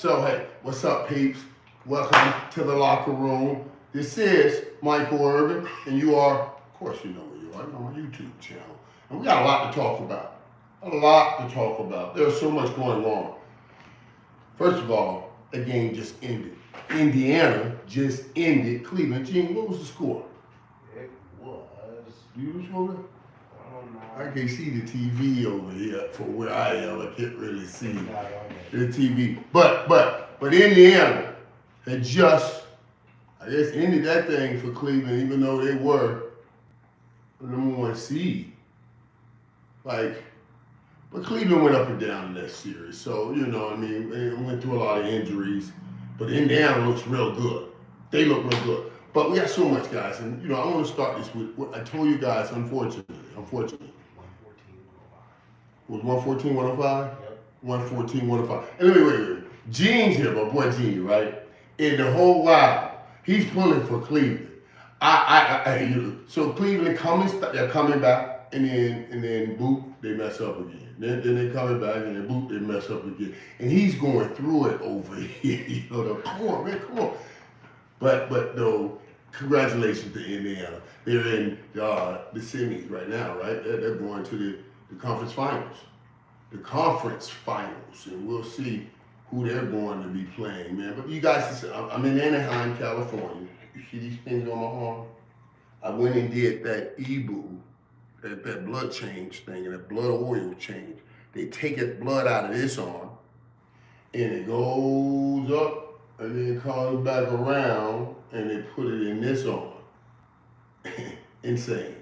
So, hey, what's up, peeps? Welcome to the locker room. This is Michael Irvin, and you are, of course, you know where you are. You're on my YouTube channel. And we got a lot to talk about. A lot to talk about. There's so much going on. First of all, the game just ended. Indiana just ended Cleveland. Gene, what was the score? It was. You sure? I don't know. I can't see the TV over here from where I am. I can't really see the TV. But Indiana had just, I guess, ended that thing for Cleveland, even though they were the number one seed. But Cleveland went up and down in that series. So, you know what I mean? They went through a lot of injuries. But Indiana looks real good. They look real good. But we got so much, guys. And, you know, I want to start this with what I told you guys, unfortunately. 114, 105. Was 114, 105? Yep. 114, 105. And wait. Gene's here, my boy Gene, right? And the whole while, he's pulling for Cleveland. So Cleveland they're coming back, and then boop, they mess up again. Then they coming back, and then boop, they mess up again. And he's going through it over here. You know, come on, man, come on. But though, congratulations to Indiana. They're in the semis right now, right? They're going to the conference finals. The conference finals, and we'll see who they're going to be playing, man. But you guys, I'm in Anaheim, California. You see these things on my arm? I went and did that EBU, that blood change thing, and that blood oil change. They take that blood out of this arm, and it goes up, and then comes back around, and they put it in this arm. Insane.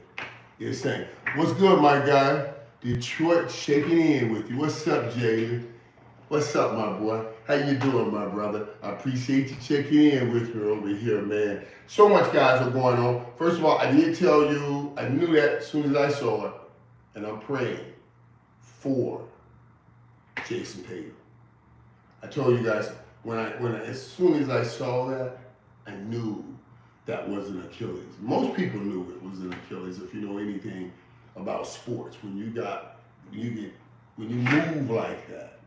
What's good, my guy? Detroit shaking in with you. What's up, Jalen? What's up, my boy? How you doing, my brother? I appreciate you checking in with me over here, man. So much, guys, are going on. First of all, I did tell you, I knew that as soon as I saw it, and I'm praying for Jason Tatum. I told you guys, as soon as I saw that, I knew that was an Achilles. Most people knew it was an Achilles if you know anything about sports. When you move like that,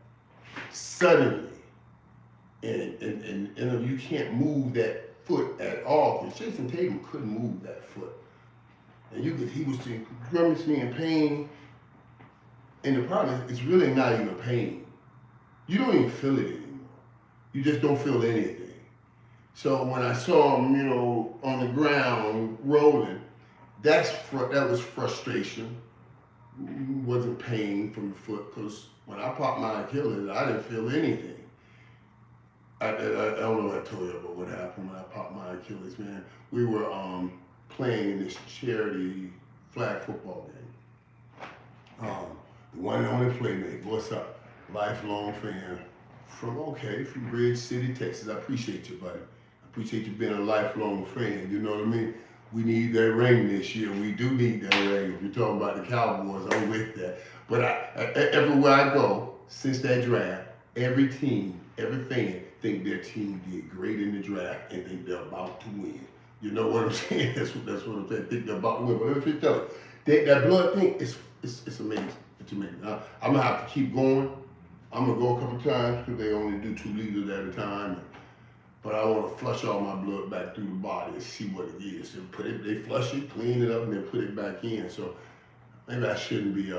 suddenly, and you can't move that foot at all, because Jason Tatum couldn't move that foot. And he was grimacing in pain, and the problem is, it's really not even pain. You don't even feel it anymore. You just don't feel anything. So when I saw him, you know, on the ground rolling, that was frustration. It wasn't pain from the foot, because when I popped my Achilles, I didn't feel anything. I don't know what I told you about what happened when I popped my Achilles, man. We were playing in this charity flag football game. The one and only playmate, what's up? Lifelong fan from Bridge City, Texas. I appreciate you, buddy. I appreciate you being a lifelong friend, you know what I mean? We need that ring this year. We do need that ring. If you're talking about the Cowboys, I'm with that. But everywhere I go, since that draft, every team, every fan, think their team did great in the draft and think they're about to win. You know what I'm saying? That's what I'm saying. Think they're about to win. But let me tell you, that blood thing, it's amazing. It's amazing. I'm going to have to keep going. I'm going to go a couple times because they only do 2 liters at a time. But I want to flush all my blood back through the body and see what it is. And they flush it, clean it up, and then put it back in. So maybe I shouldn't be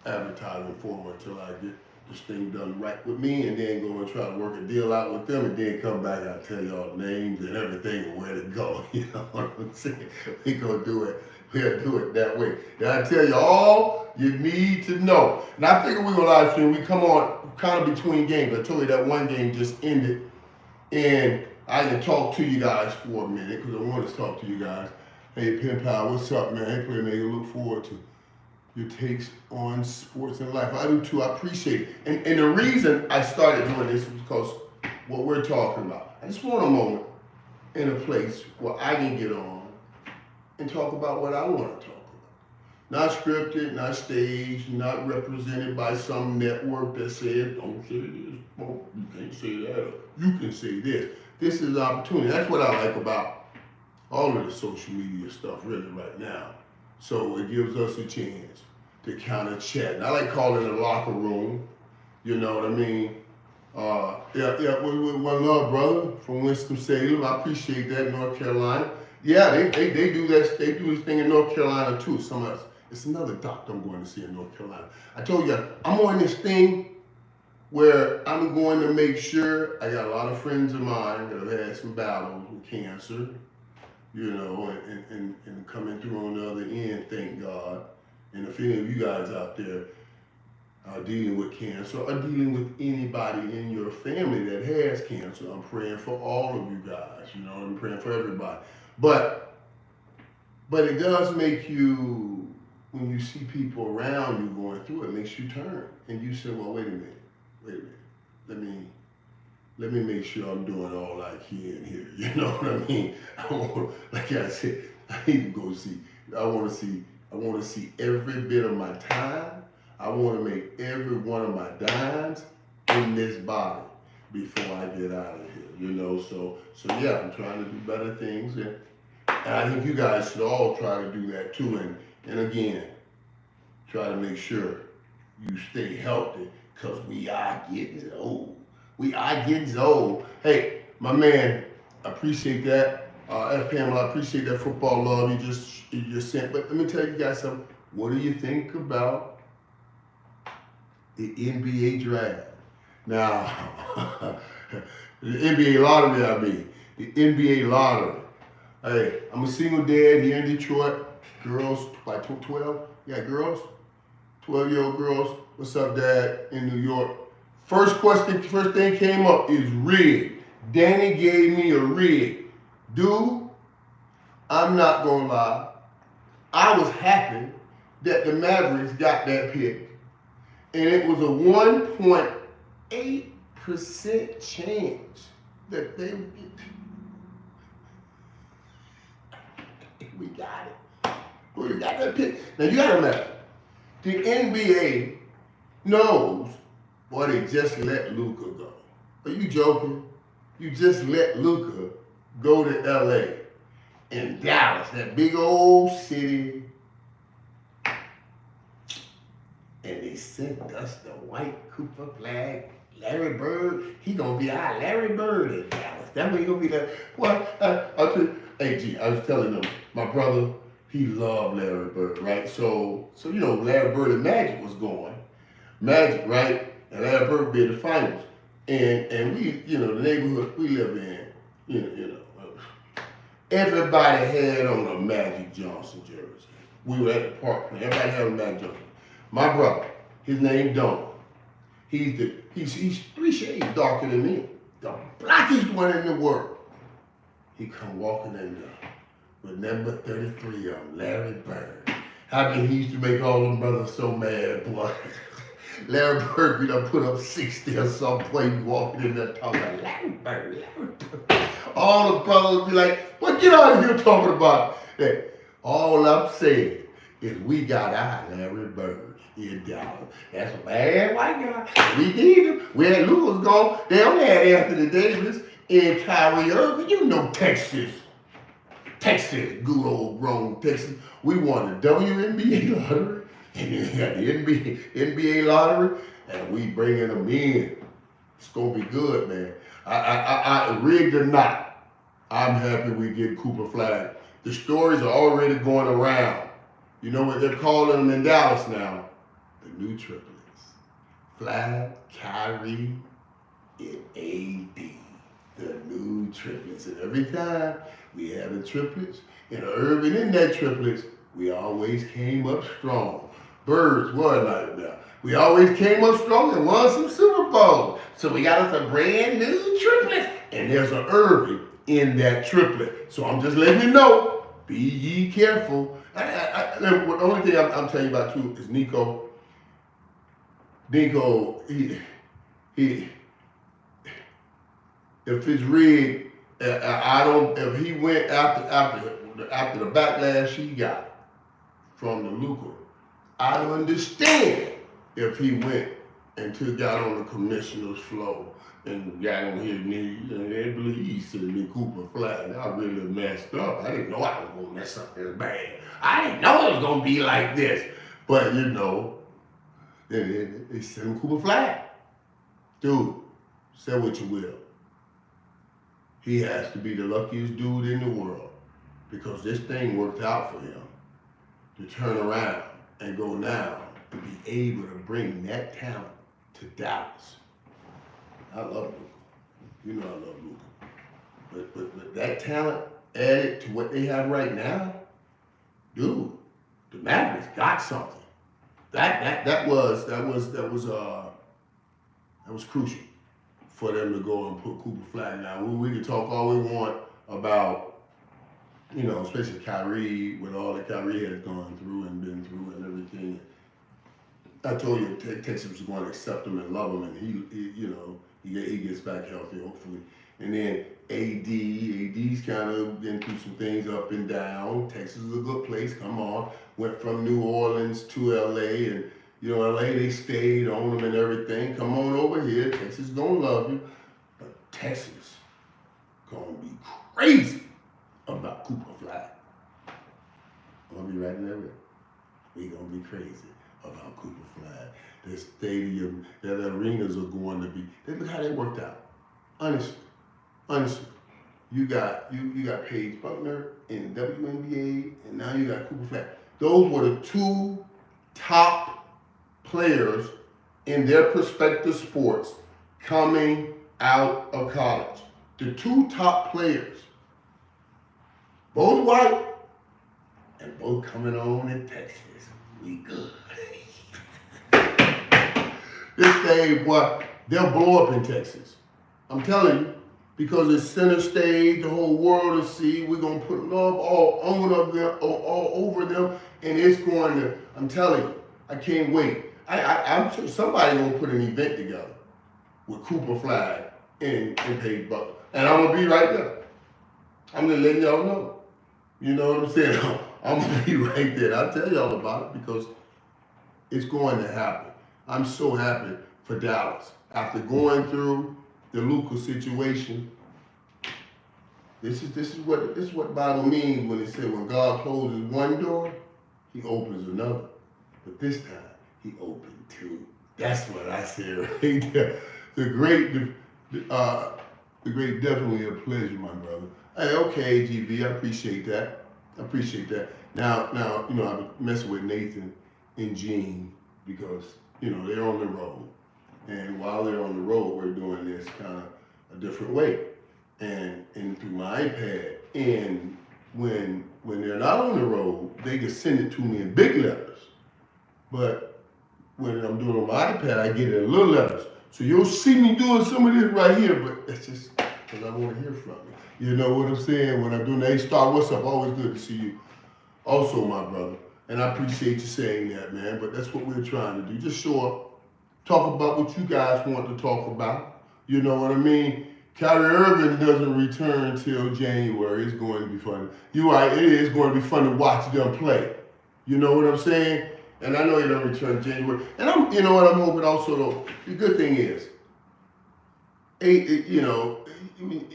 advertising for them until I get this thing done right with me, and then go and try to work a deal out with them, and then come back and I'll tell y'all names and everything and where to go. You know what I'm saying? We're going to do it. We'll do it that way. And I tell you all you need to know. And I figure we're going to live stream. We come on kind of between games. I told you that one game just ended. And I can talk to you guys for a minute because I want to talk to you guys. Hey, Pen Pal, what's up, man? Hey, Playmaker, look forward to your takes on sports and life. I do too. I appreciate it. And the reason I started doing this is because what we're talking about. I just want a moment in a place where I can get on and talk about what I want to talk about. Not scripted, not staged, not represented by some network that says, don't say this, oh, you can't say that, or you can say this. This is an opportunity. That's what I like about all of the social media stuff really right now. So it gives us a chance to kind of chat. And I like calling it a locker room, you know what I mean? One love, brother, from Winston-Salem. I appreciate that, North Carolina. Yeah, they do that. They do this thing in North Carolina too. It's another doctor I'm going to see in North Carolina. I told you I'm on this thing where I'm going to make sure. I got a lot of friends of mine that have had some battles with cancer, and coming through on the other end, thank God. And if any of you guys out there are dealing with cancer or dealing with anybody in your family that has cancer, I'm praying for all of you guys. I'm praying for everybody. But it does make you, when you see people around you going through it makes you turn and you say, well, wait a minute. Let me make sure I'm doing all I can here. You know what I mean? Like I said, I need to go see. I want to see every bit of my time. I want to make every one of my dimes in this body before I get out of here. So yeah, I'm trying to do better things, and I think you guys should all try to do that too. And again, try to make sure you stay healthy, because we are getting old. We are getting old. Hey, my man, I appreciate that. Pamela, I appreciate that football love you just sent. But let me tell you guys something. What do you think about the NBA draft? Now, the NBA lottery, the NBA lottery. Hey, I'm a single dad here in Detroit. Girls, like 12? Yeah, girls. 12-year-old girls. What's up, Dad? In New York. First thing came up is rig. Danny gave me a rig. Dude, I'm not gonna lie. I was happy that the Mavericks got that pick. And it was a 1.8% chance that they would get. We got it. We got that pick. Now you gotta remember, the NBA knows, boy, they just let Luka go. Are you joking? You just let Luka go to LA and Dallas, that big old city. And they sent us the white Cooper flag. Larry Bird, he gonna be our Larry Bird in Dallas. That way he gonna be there. Well, I'll tell you, hey, I was telling them, my brother, he loved Larry Bird, right? So Larry Bird and Magic was going. Magic, right? And Larry Bird be in the finals. And we, the neighborhood we live in, everybody had on a Magic Johnson jersey. We were at the park, everybody had on a Magic Johnson. My brother, his name Don. He's 3 shades darker than me. The blackest one in the world. He come walking in there with number 33 on Larry Bird. How can he used to make all them brothers so mad, boy? Larry Bird, put up 60 or some place walking in there talking about Larry Bird, Larry Bird. All the brothers would be like, well, get out of here talking about that. All I'm saying is we got our Larry Bird in Dallas. That's a bad white guy. We need him. Where Lou was gone, they only had Anthony Davis and Kyrie Irvin. Texas. Texas, good old grown Texas. We won the WNBA lottery, and then we got the NBA lottery, and we bringing them in. It's gonna be good, man. I rigged or not, I'm happy we get Cooper Flag. The stories are already going around. You know what they're calling them in Dallas now? The new triplets. Flag, Kyrie, and AD. The new triplets. And every time we had the triplets and Irvin in that triplets, we always came up strong. Birds won like that. We always came up strong and won some Super Bowls. So we got us a brand new triplet. And there's an Irvin in that triplet. So I'm just letting you know, be ye careful. The only thing I'm telling you about too is Nico. He if it's rigged, if he went after the backlash he got from the Luka, I don't understand if he went and got on the commissioner's floor and got on his knees and they believe sending me Cooper Flag. I really messed up. I didn't know I was gonna mess up this bad. I didn't know it was gonna be like this. But they sent him Cooper Flag. Dude, Say what you will. He has to be the luckiest dude in the world because this thing worked out for him to turn around and go now to be able to bring that talent to Dallas. I love Luka. You know I love Luka. But that talent added to what they have right now, dude, the Mavericks got something. That was crucial for them to go and put Cooper Flag. Now we can talk all we want about, you know, especially Kyrie, with all that Kyrie has gone through and been through and everything. I told you Texas was going to accept him and love him, and he gets back healthy hopefully. And then AD's kind of been through some things up and down. Texas is a good place. Come on, went from New Orleans to LA, and you know LA they stayed on him and everything. Come on over here, Texas gonna love you, but Texas gonna be crazy about Cooper Flag. I'm gonna be right in there with it. We gonna be crazy about Cooper Flag. The stadium, the arenas are going to be. Look how they worked out. Honestly, you got Paige Buckner in WNBA, and now you got Cooper Flag. Those were the two top players in their respective sports coming out of college. The two top players, both white and both coming on in Texas. We good. This thing, boy, they'll blow up in Texas. I'm telling you, because it's center stage, the whole world will see. We're gonna put love all over them, and it's going to. I'm telling you, I can't wait. I'm sure somebody gonna put an event together with Cooper Flag and Paige Buckner, and I'm gonna be right there. I'm gonna let y'all know. You know what I'm saying? I'm gonna be right there. I'll tell y'all about it because it's going to happen. I'm so happy for Dallas. After going through the Luka situation, this is what the Bible means when it said when God closes one door, He opens another. But this time, He opened two. That's what I said right there. The great, definitely a pleasure, my brother. Hey, okay, GB, I appreciate that. Now, you know, I've been messing with Nathan and Gene because, you know, they're on the road. And while they're on the road, we're doing this kind of a different way. And through my iPad. And when they're not on the road, they can send it to me in big letters. But when I'm doing it on my iPad, I get it in little letters. So you'll see me doing some of this right here, but it's just because I want to hear from you. You know what I'm saying? When I'm doing that, hey, Star, what's up? Always good to see you. Also, my brother. And I appreciate you saying that, man. But that's what we're trying to do. Just show up, talk about what you guys want to talk about. You know what I mean? Kyrie Irvin doesn't return till January. It's going to be fun. You're right, it is going to be fun to watch them play. You know what I'm saying? And I know he doesn't return January. And you know what I'm hoping also though, the good thing is,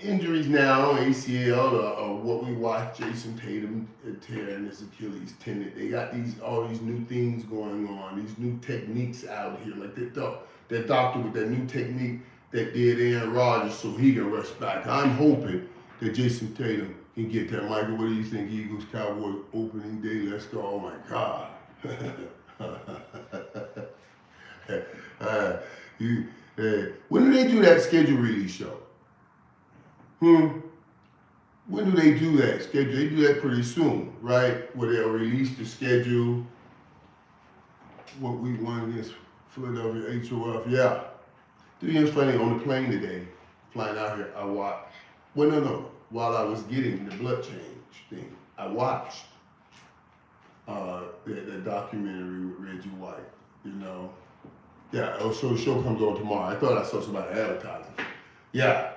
injuries now, ACL, or what we watch, Jason Tatum tearing his Achilles tendon. They got all these new things going on, these new techniques out here. Like that doctor with that new technique that did Aaron Rodgers so he can rush back. I'm hoping that Jason Tatum can get that. Michael, what do you think? Eagles, Cowboys, opening day, let's go. Oh my God. When do they do that schedule release show? When do they do that schedule? They do that pretty soon, right? Where they'll release the schedule. What week one against Philadelphia HOF, yeah. It was funny, on the plane today, flying out here, I watched, while I was getting the blood change thing, I watched that documentary with Reggie White, you know. Yeah, so the show comes on tomorrow. I thought I saw somebody advertising. Yeah.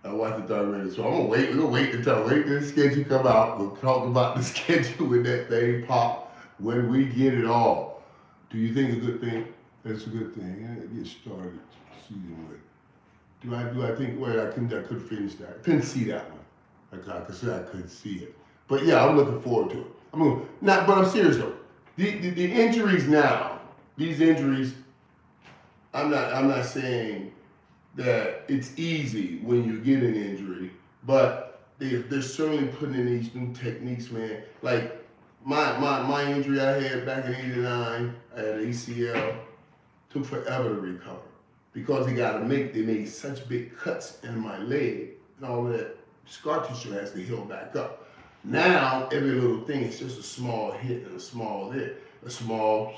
I watched the documentary, so we're gonna wait until the schedule come out. We'll talk about the schedule when that thing pop, when we get it all. Do you think it's a good thing? That's a good thing. I get started season with. Do I think? Well, I could finish that. I couldn't see that one. I couldn't see it. But yeah, I'm looking forward to it. But I'm serious though. The injuries now. These injuries. I'm not saying that it's easy when you get an injury, but they're certainly putting in these new techniques, man. Like my injury I had back in '89, I had an ACL, took forever to recover because they made such big cuts in my leg and all that scar tissue has to heal back up. Now every little thing is just a small hit and a small hit, a small.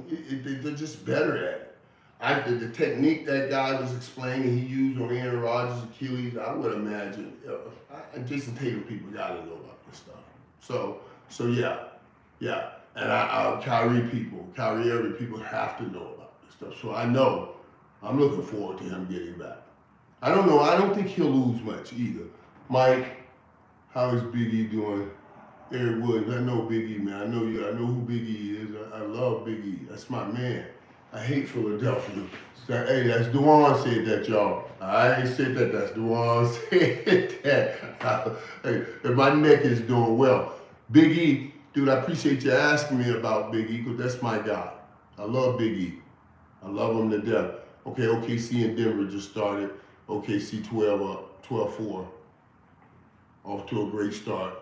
They're just better at it. The technique that guy was explaining he used on Aaron Rodgers' Achilles, I would imagine Jason Tatum people got to know about this stuff. So yeah. And Kyrie Irving people have to know about this stuff. So I know I'm looking forward to him getting back. I don't know. I don't think he'll lose much either. Mike, how is Big E doing? Eric Williams, I know Big E, man. I know you. I know who Big E is. I love Big E. That's my man. I hate Philadelphia. So, hey, that's Dewan said that, y'all. I ain't said that. That's Dewan said that. Hey, and my neck is doing well. Big E, dude, I appreciate you asking me about Big E because that's my guy. I love Big E. I love him to death. Okay, OKC and Denver just started. OKC 12 up, 12-4. Off to a great start.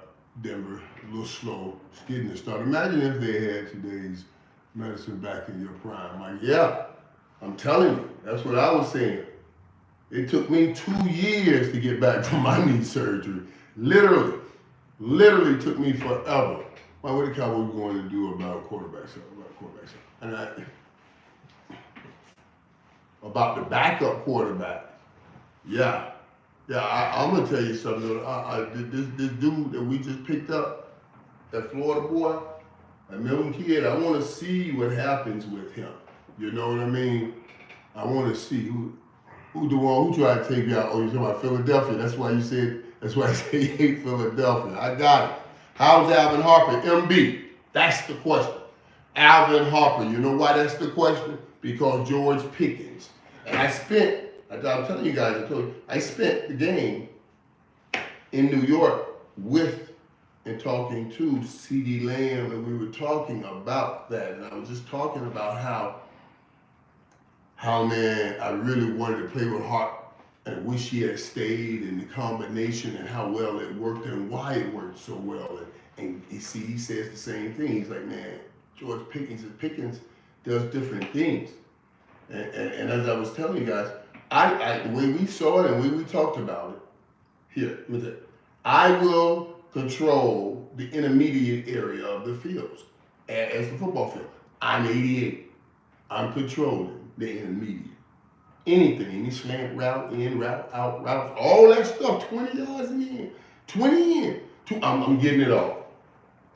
Denver, a little slow. Just getting it started. Imagine if they had today's medicine back in your prime. Like, yeah, I'm telling you, that's what I was saying. It took me 2 years to get back from my knee surgery. Literally took me forever. What are the Cowboys going to do about quarterbacks? And about the backup quarterback. Yeah, I'm gonna tell you something. This dude that we just picked up, that Florida boy, that Milton kid, I want to see what happens with him. You know what I mean? I want to see who tried to take you out. Oh, you're talking about Philadelphia. That's why I said you hate Philadelphia. I got it. How's Alvin Harper? MB. That's the question. Alvin Harper. You know why that's the question? Because George Pickens. And I'm telling you guys, I spent the game in New York with and talking to CeeDee Lamb, and we were talking about that. And I was just talking about how man, I really wanted to play with Hart and wish he had stayed in the combination and how well it worked and why it worked so well. And he says the same thing. He's like, man, George Pickens does different things. And as I was telling you guys, the way we saw it and the way we talked about it, here, with it, I will control the intermediate area of the fields as the football field. I'm 88. I'm controlling the intermediate. Anything, any slant route, in route, out routes, all that stuff, 20 yards in, 20 in. I'm getting it all.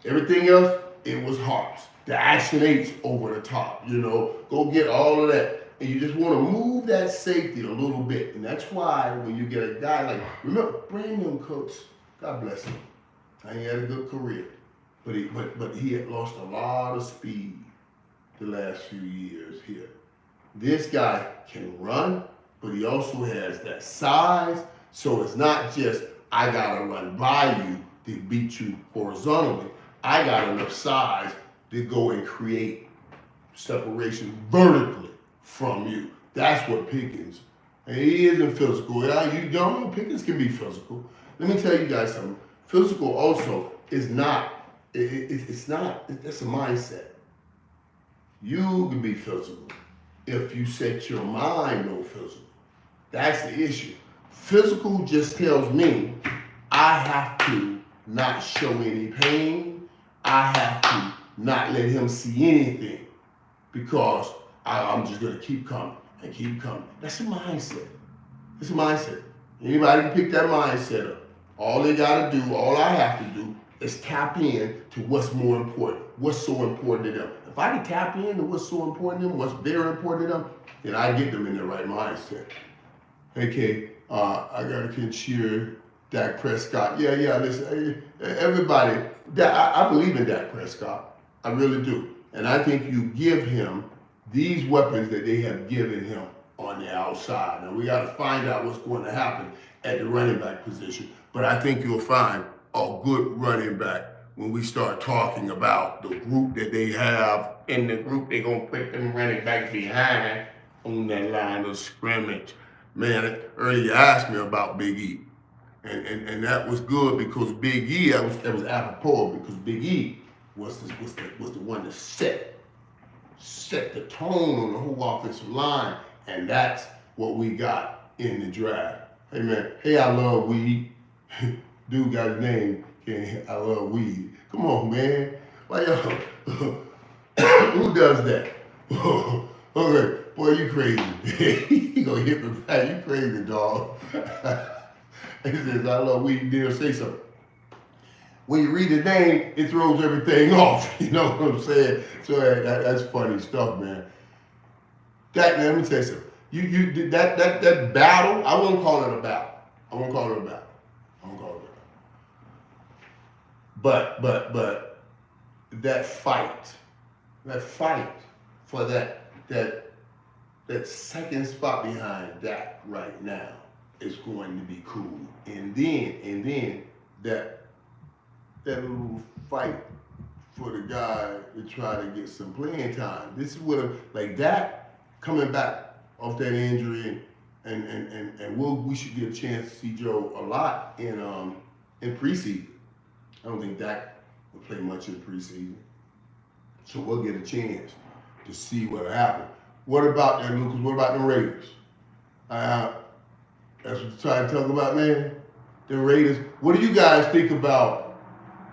Everything else, it was Harps. The action eights over the top, go get all of that. And you just want to move that safety a little bit. And that's why when you get a guy like, remember, Brandon Cooks, God bless him. He had a good career. But he had lost a lot of speed the last few years here. This guy can run, but he also has that size. So it's not just, I got to run by you to beat you horizontally. I got enough size to go and create separation vertically from you. That's what Pickens. And he isn't physical. You don't know Pickens can be physical. Let me tell you guys something. Physical also is not, it's not, that's a mindset. You can be physical if you set your mind on physical. That's the issue. Physical just tells me I have to not show any pain. I have to not let him see anything because I'm just going to keep coming and keep coming. That's a mindset. It's a mindset. Anybody can pick that mindset up. All they got to do, all I have to do is tap in to what's more important, what's so important to them. If I can tap in to what's so important to them, what's very important to them, then I get them in the right mindset. Okay, I got to cheer Dak Prescott. Yeah, listen, everybody, I believe in Dak Prescott. I really do. And I think you give him these weapons that they have given him on the outside. Now, we got to find out what's going to happen at the running back position. But I think you'll find a good running back when we start talking about the group that they have. In the group, they're going to put them running back behind on that line of scrimmage. Man, earlier you asked me about Big E. And that was good because Big E, that was apropos because Big E was the one that set the tone on the whole offensive line, and that's what we got in the draft. Hey man, hey, I love weed. Dude got his name. I love weed. Come on, man. Why y'all? Who does that? Okay, boy, you crazy. He gonna hit me back. You crazy, dog. He says, I love weed. Didn't say something. When you read the name, it throws everything off. You know what I'm saying? So that's funny stuff, man. Let me tell you something. You did that battle. I won't call it a battle. I won't call it a battle. I won't call it a battle. But that fight for that second spot behind Dak right now is going to be cool. And then that little fight for the guy to try to get some playing time. This is what like that coming back off that injury and we should get a chance to see Joe a lot in preseason. I don't think Dak will play much in preseason. So we'll get a chance to see what happened. What about that, Lucas? What about the Raiders? That's what you're trying to talk about, man? The Raiders. What do you guys think about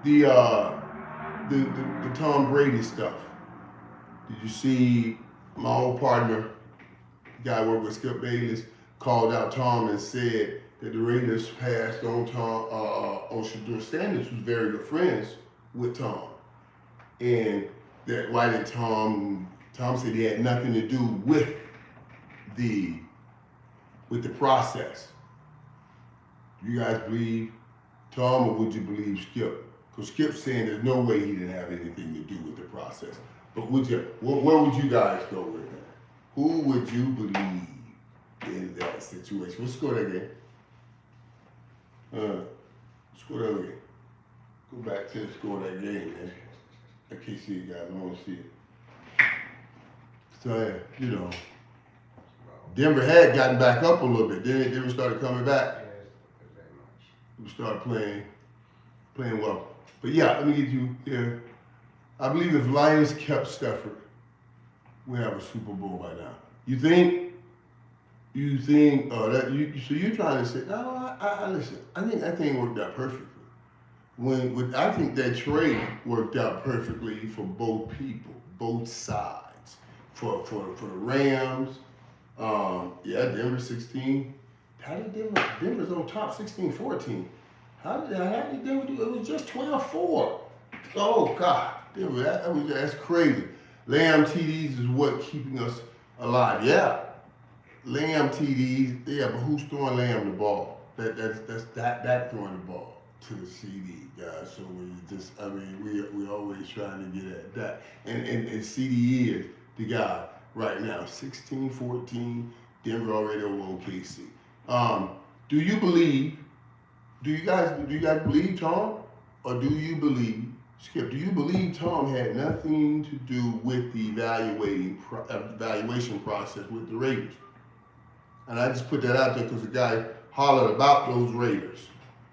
the Tom Brady stuff? Did you see my old partner, the guy who worked with Skip Bayless, called out Tom and said that the Raiders passed on Tom on Shedeur Sanders, who's very good friends with Tom, and that why did Tom said he had nothing to do with the process. Do you guys believe Tom or would you believe Skip? Because Skip's saying there's no way he didn't have anything to do with the process. But where would you guys go with that? Who would you believe in that situation? Let's go that game. Let's go that game. Go back to the score of that game, man. I can't see it, guys. I want to see it. So, you know, Denver had gotten back up a little bit. Then Denver started coming back. We started playing well. But yeah, let me get you here. I believe if Lions kept Stafford, we have a Super Bowl by now. You think so you're trying to say, no, I listen, I think that thing worked out perfectly. I think that trade worked out perfectly for both people, both sides. For the Rams, Denver 16. How did Denver's on top 16-14. How did Denver do it? It was just 12-4. Oh God, Denver, that's crazy. Lamb TDs is what keeping us alive. Yeah. Lamb TDs, yeah, but who's throwing Lamb the ball? That's throwing the ball to the CD, guys. So we always trying to get at that. And CD is the guy right now. 16-14, Denver already over OKC. Do you guys believe Tom? Or do you believe, Skip, do you believe Tom had nothing to do with the evaluation process with the Raiders? And I just put that out there because the guy hollered about those Raiders.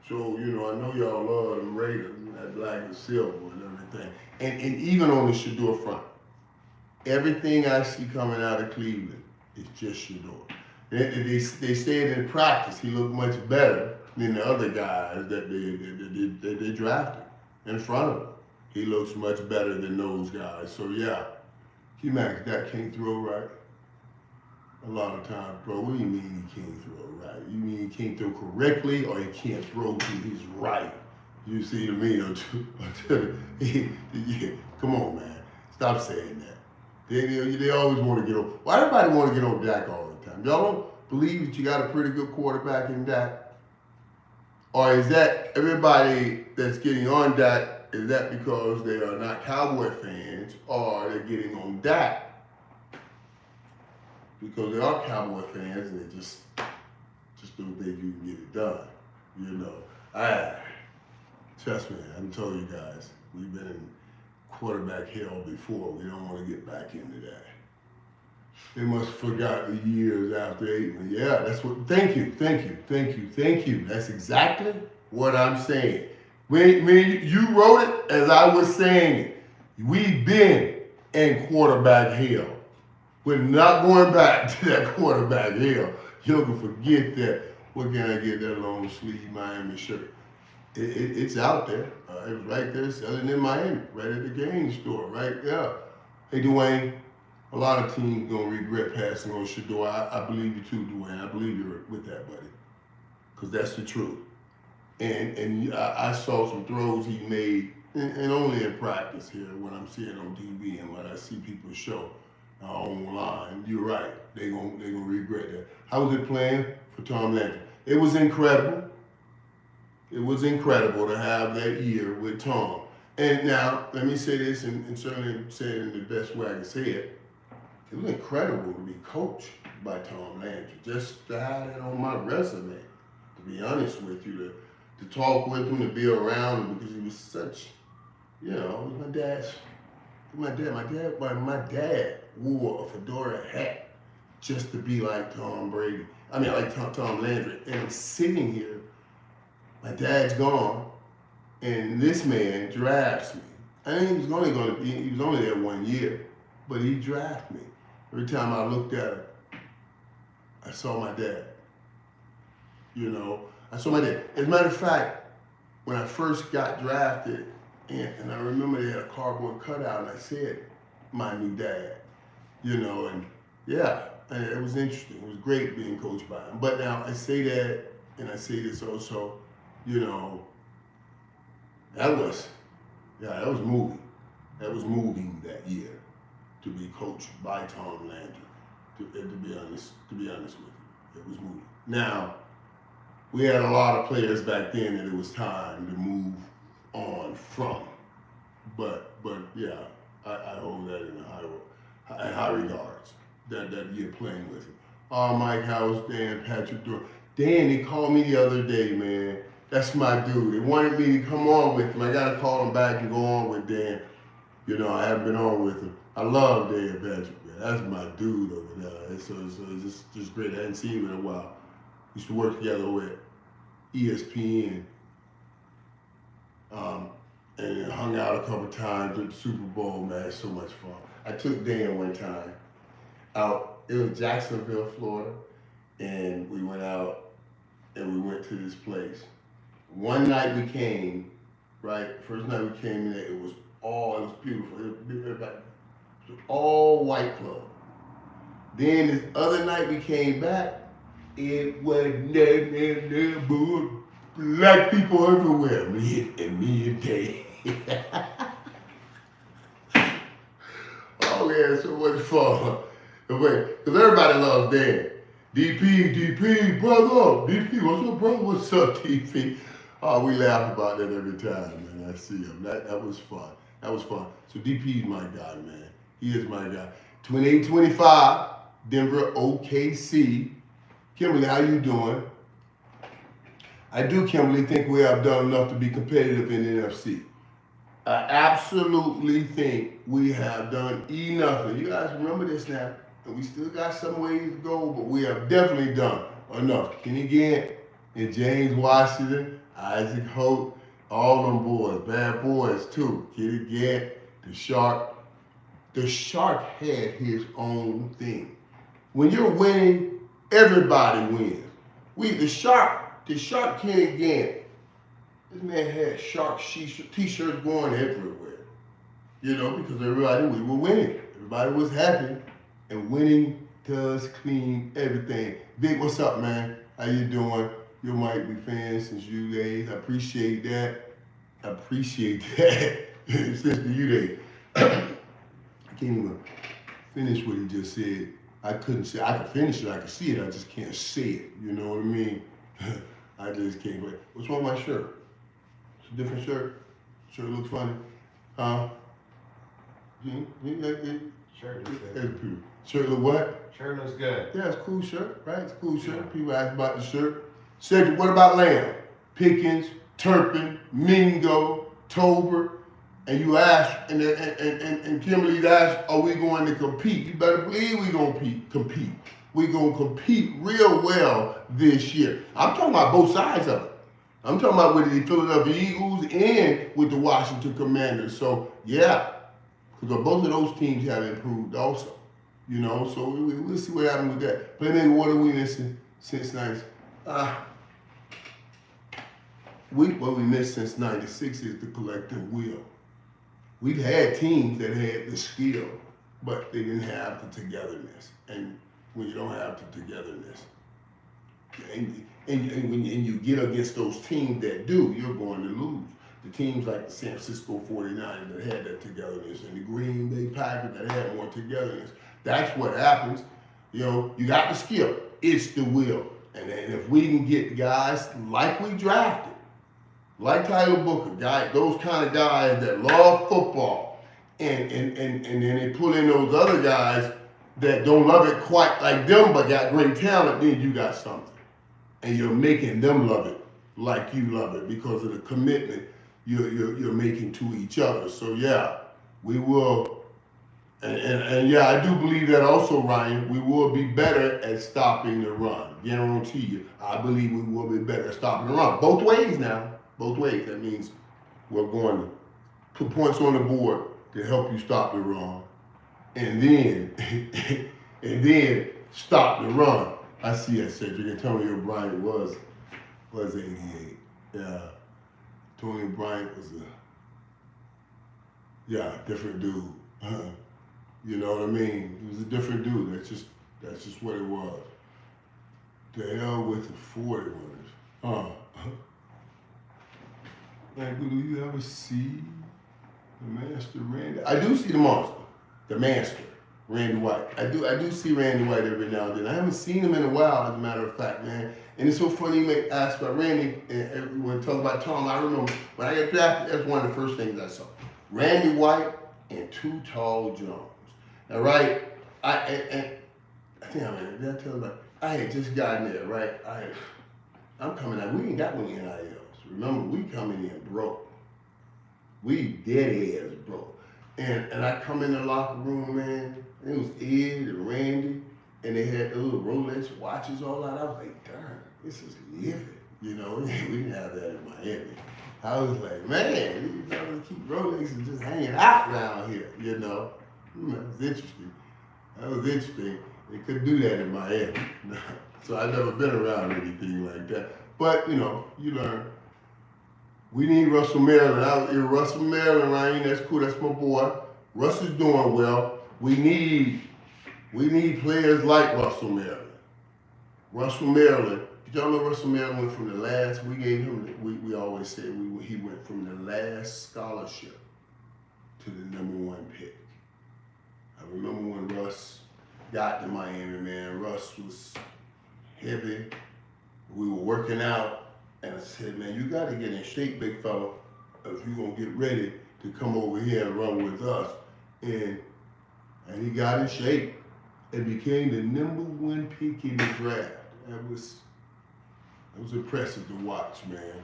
So, I know y'all love them Raiders, that black and silver and everything. And even on the Shedeur front. Everything I see coming out of Cleveland is just Shedeur. They said in practice he looked much better than the other guys that they drafted in front of him. He looks much better than those guys. So yeah, T-Max, that can't throw right. A lot of times, bro, what do you mean he can't throw right? You mean he can't throw correctly or he can't throw to his right? You see what I mean? Come on, man. Stop saying that. They always want to get over. Why everybody want to get over Dak all the time? Y'all don't believe that you got a pretty good quarterback in Dak? Or is that everybody that's getting on Dak, is that because they are not Cowboy fans or they're getting on Dak because they are Cowboy fans and they just don't think you can get it done? Trust me, I'm telling you guys, we've been in quarterback hell before. We don't want to get back into that. They must have forgot the years after Aikman. Yeah, that's what. Thank you. That's exactly what I'm saying. When you wrote it as I was saying it, we've been in quarterback hell. We're not going back to that quarterback hell. You can forget that. Where can I get that long sleeve Miami shirt? It's out there. It was right there selling in Miami, right at the game store, right there. Hey, Dwayne. A lot of teams gonna regret passing on Shador. I believe you too, Dwayne. I believe you're with that, buddy, because that's the truth. And I saw some throws he made, and only in practice here when I'm seeing on TV and when I see people show online. You're right. They gonna regret that. How was it playing for Tom Landry? It was incredible. It was incredible to have that year with Tom. And now let me say this, and certainly say it in the best way I can say it. It was incredible to be coached by Tom Landry. Just to have that on my resume, to be honest with you, to talk with him, to be around him, because he was such, you know, my dad wore a fedora hat just to be like Tom Brady. I mean, like Tom Landry. And I'm sitting here, my dad's gone, and this man drafts me. I think he was only there 1 year, but he drafted me. Every time I looked at him, I saw my dad. You know, I saw my dad. As a matter of fact, when I first got drafted, and I remember they had a cardboard cutout, and I said, my new dad. You know, and yeah, and it was interesting. It was great being coached by him. But now I say that, and I say this also, you know, that was moving. That was moving that year. To be coached by Tom Landry, to be honest with you, it was moving. Now, we had a lot of players back then that it was time to move on from, but yeah, I hold that in high regards. That year playing with him. Mike House, Dan, Patrick Durham. Dan, they called me the other day, man. That's my dude. They wanted me to come on with him. I gotta call him back and go on with Dan. You know, I haven't been on with him. I love Dan Patrick, man. That's my dude over there. So it's just great. I hadn't seen him in a while. We used to work together with ESPN. And hung out a couple times at the Super Bowl, man. It's so much fun. I took Dan one time out. It was Jacksonville, Florida. And we went out and we went to this place. One night we came, right? First night we came in there, it was beautiful. It was all white club. Then this other night we came back, it was black people everywhere. Me and Dave. Oh yeah, so much fun. Because everybody loves Dan. DP, brother. DP, what's up, brother? What's up, DP? Oh, we laugh about that every time, man. I see him. That was fun. So DP is my guy, man. He is my guy. 28-25, Denver OKC. Kimberly, how you doing? I do, Kimberly, think we have done enough to be competitive in the NFC. I absolutely think we have done enough. And you guys remember this now. And we still got some ways to go, but we have definitely done enough. Kenny Gant and James Washington, Isaac Hope, all them boys, bad boys too. Kenny Gant, the Shark. The Shark had his own thing. When you're winning, everybody wins. The Shark Kenny Gant, this man had Shark t-shirts going everywhere. You know, because we were winning. Everybody was happy. And winning does clean everything. Vic, what's up, man? How you doing? You might be fans since you days. I appreciate that. Since the you days. I can't even finish what he just said. I couldn't say. I could finish it. I could see it. I just can't say it. You know what I mean? I just can't. What's wrong with my shirt? It's a different shirt. Shirt looks funny. Huh? Shirt looks good. Shirt look what? Shirt looks good. Yeah, it's a cool shirt, right? It's a cool shirt. Yeah. People ask about the shirt. Cedric, what about Lamb? Pickens, Turpin, Mingo, Tober, and you ask, and Kimberly's asked, are we going to compete? You better believe we're going to compete. We're going to compete real well this year. I'm talking about both sides of it. I'm talking about with the Philadelphia Eagles and with the Washington Commanders. So, yeah, because both of those teams have improved also. You know, so we'll see what happens with that. Playmaker, what are we missing since 96? What we missed since 96 is the collective will. We've had teams that had the skill, but they didn't have the togetherness. And when you don't have the togetherness, and when you get against those teams that do, you're going to lose. The teams like the San Francisco 49ers that had that togetherness, and the Green Bay Packers that had more togetherness. That's what happens. You know, you got the skill. It's the will. And if we can get guys like we drafted, like Tyler Booker, those kind of guys that love football, and then they pull in those other guys that don't love it quite like them but got great talent, then you got something. And you're making them love it like you love it because of the commitment you're making to each other. So yeah, we will, and yeah, I do believe that also, Ryan, we will be better at stopping the run. Guarantee you, I believe we will be better at stopping the run. Both ways now, both ways. That means we're going to put points on the board to help you stop the run, and then stop the run. I see that, Cedric. Antonio Bryant was 88. Yeah. Antonio Bryant was a different dude. You know what I mean? He was a different dude. That's just what it was. The hell with the 40 runners. Man, do you ever see the Master Randy? I do see the monster, the Master. Randy White. I do see Randy White every now and then. I haven't seen him in a while, as a matter of fact, man. And it's so funny you may ask about Randy, and when we talk about Tom, I remember when I got drafted, that's one of the first things I saw. Randy White and Too Tall Jones. Now, right, I think did I tell you about, I had just gotten there, right? I'm coming out, we ain't got any NILs. Remember, we coming in broke. We dead ass broke. And I come in the locker room, man, and it was Ed and Randy, and they had the little Rolex watches all that. I was like, darn, this is living. You know, we didn't have that in Miami. I was like, man, these fellas keep Rolexes just hanging out around here, you know. That was interesting. They couldn't do that in Miami. So I've never been around anything like that. But, you know, you learn. We need Russell Maryland. Russell Maryland, Ryan, that's cool. That's my boy. Russ is doing well. We need players like Russell Maryland. Russell Maryland. Did y'all know Russell Maryland went from the last? We gave him. We always said he went from the last scholarship to the #1 pick. I remember when Russ got to Miami, man. Russ was heavy. We were working out. And I said, man, you got to get in shape, big fella, if you're going to get ready to come over here and run with us. And he got in shape and became the #1 pick in the draft. That was impressive to watch, man.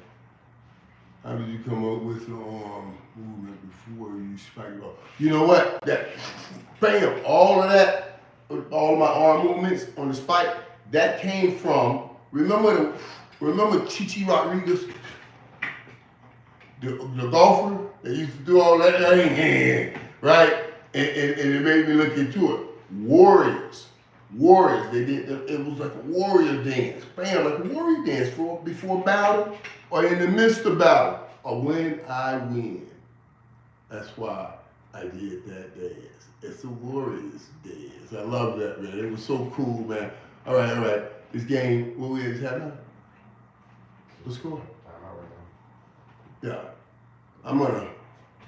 How did you come up with your arm movement before you spiked off? You know what? Bam, all of that, all of my arm movements on the spike, that came from, remember Chichi Rodriguez, the golfer that used to do all that, right? And it made me look into it. Warriors, they did, it was like a warrior dance. Bam, like a warrior dance before battle or in the midst of battle or when I win. That's why I did that dance. It's a warrior's dance. I love that, man. It was so cool, man. All right. This game, what we just having? Let's go. Yeah. I'm going to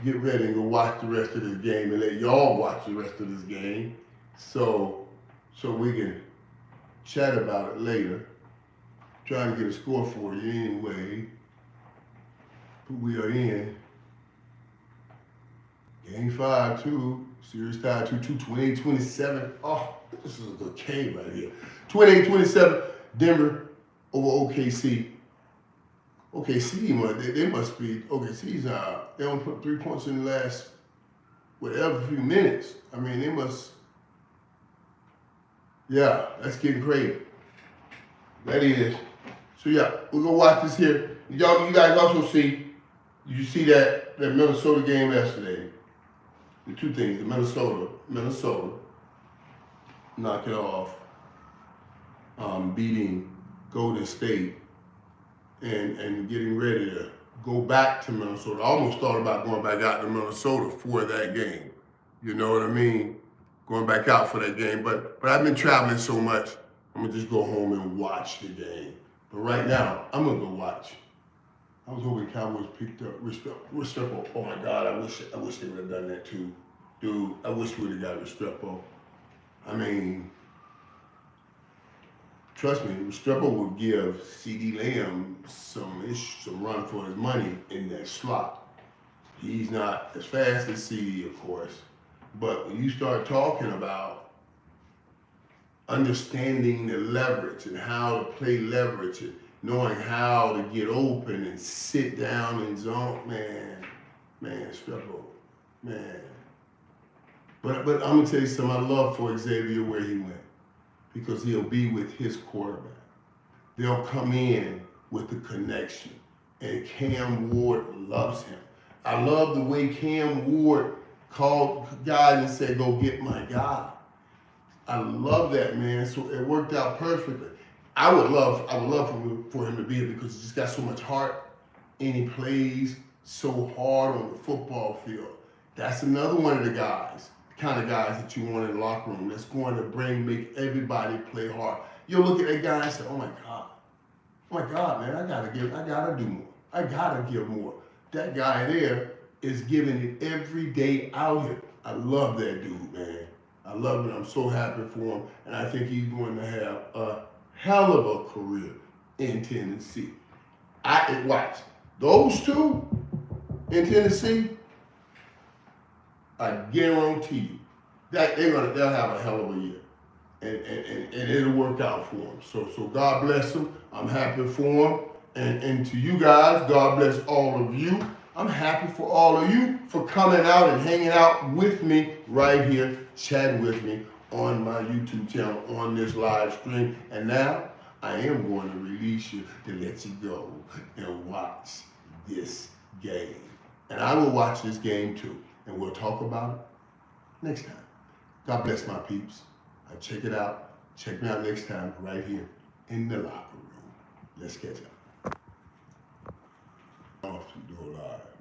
get ready and go watch the rest of this game and let y'all watch the rest of this game so we can chat about it later. Trying to get a score for you anyway. But we are in Game 5, 2, series tie 2-2, 28-27. Oh, this is a good game right here. 28-27, Denver over OKC. OKC, they must be, OKC's, they only put 3 points in the last, whatever, few minutes. I mean, they must, yeah, that's getting crazy. That is. So yeah, we're gonna watch this here. You guys also see, you see that Minnesota game yesterday. The two things, the Minnesota knock it off, beating Golden State and getting ready to go back to Minnesota. I almost thought about going back out to Minnesota for that game. You know what I mean? Going back out for that game. But I've been traveling so much, I'm gonna just go home and watch the game. But right now, I'm gonna go watch. I was hoping Cowboys picked up Restrepo. Oh my God, I wish they would have done that too. Dude, I wish we would have got Restrepo. I mean, trust me, Restrepo would give CD Lamb some run for his money in that slot. He's not as fast as CD, of course, but when you start talking about understanding the leverage and how to play leverage and knowing how to get open and sit down and zone, man, Restrepo, man. But I'm gonna tell you something, I love for Xavier where he went, because he'll be with his quarterback. They'll come in with the connection, and Cam Ward loves him. I love the way Cam Ward called guys and said, go get my guy. I love that, man. So it worked out perfectly. I would love for him to be here because he's just got so much heart and he plays so hard on the football field. That's another one of the guys, the kind of guys that you want in the locker room that's going to make everybody play hard. You'll look at that guy and say, oh my God, man, I gotta do more. I gotta give more. That guy there is giving it every day out here. I love that dude, man. I love it. I'm so happy for him. And I think he's going to have a hell of a career in Tennessee. Watch. Those two in Tennessee, I guarantee you that they'll have a hell of a year. And it'll work out for them. So God bless them. I'm happy for them. And to you guys, God bless all of you. I'm happy for all of you for coming out and hanging out with me right here, chatting with me on my YouTube channel on this live stream. And now I am going to release you to let you go and watch this game. And I will watch this game too. And we'll talk about it next time. God bless my peeps. Check it out. Check me out next time right here in the locker room. Let's catch up. Off to do a live.